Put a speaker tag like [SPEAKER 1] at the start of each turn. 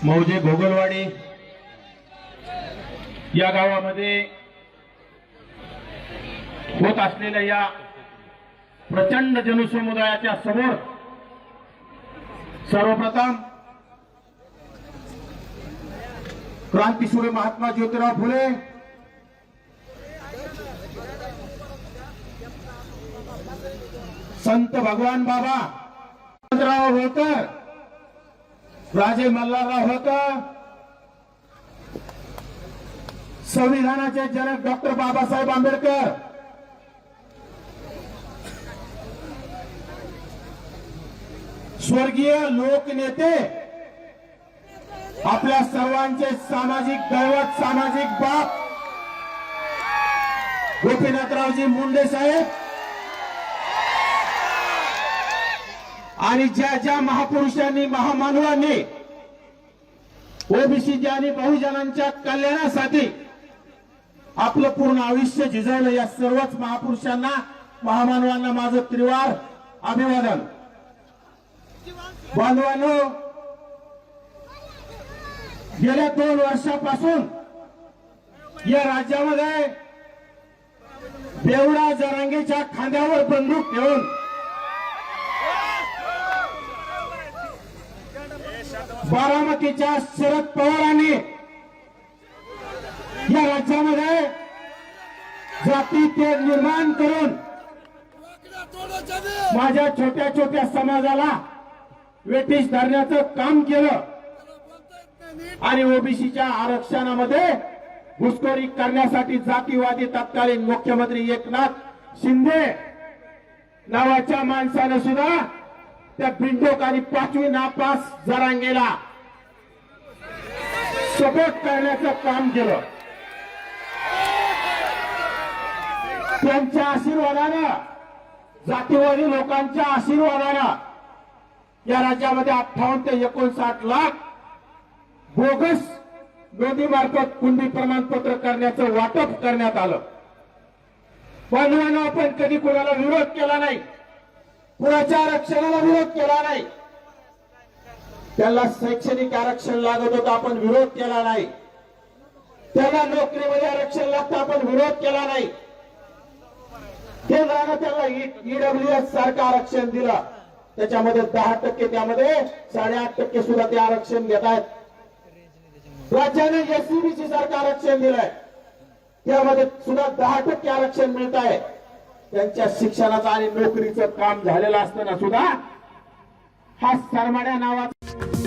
[SPEAKER 1] मौजे घोगलवाडी या गावामध्ये होत असलेल्या या प्रचंड जनसमुदायाच्या समोर सर्वप्रथम क्रांतीसूर्य महात्मा ज्योतिराव फुले, संत भगवान बाबा राव होळकर, राजे मल्हारराव होळकर, संविधानाचे जनक डॉक्टर बाबासाहेब आंबेडकर, स्वर्गीय लोकनेते, आपल्या सर्वांचे सामाजिक दैवत, सामाजिक बाप गोपीनाथरावजी मुंडे साहेब आणि ज्या ज्या महापुरुषांनी, महामानवांनी ओबीसी आणि बहुजनांच्या कल्याणासाठी आपलं पूर्ण आयुष्य झिजवलं, या सर्वच महापुरुषांना, महामानवांना माझं त्रिवार अभिवादन। बांधवांनो, गेल्या 2 वर्षापासून या राज्यामध्ये बेवडा जरांगेच्या खांद्यावर बंदूक ठेवून बारामतीच्या शरद पवारांनी या राज्यामध्ये जाती तेढ निर्माण करून माझ्या छोट्या छोट्या समाजाला वेठीस धरण्याचं काम केलं आणि ओबीसीच्या आरक्षणामध्ये घुसखोरी करण्यासाठी जातीवादी तत्कालीन मुख्यमंत्री एकनाथ शिंदे नावाच्या माणसानं सुद्धा त्या बिंडोक आणि 5वी नापास जरांगेला सपोर्ट करण्याचं काम केलं। त्यांच्या आशीर्वादानं, जातीवादी लोकांच्या आशीर्वादानं या राज्यामध्ये 58 ते 59 लाख बोगस नोंदीमार्फत कुणबी प्रमाणपत्र करण्याचं वाटप करण्यात आलं। बांधवांनो, आपण कधी कोणाला विरोध केला नाही, कुणाच्या आरक्षणाला विरोध केला नाही। त्याला शैक्षणिक आरक्षण लागत होतं, आपण विरोध केला नाही। त्याला नोकरीमध्ये आरक्षण लागतं, आपण विरोध केला नाही। केंद्रानं त्याला ईडब्ल्यूएस सारखं आरक्षण दिलं, त्याच्यामध्ये 10%, त्यामध्ये 8.5% सुद्धा ते आरक्षण घेत आहेत। राज्याने एससीबीसी सारखं आरक्षण दिलंय, त्यामध्ये सुद्धा 10% आरक्षण मिळत आहे। त्यांच्या शिक्षणाचं आणि नोकरीचं काम झालेलं असताना सुद्धा हा सरमाड्या नावाचा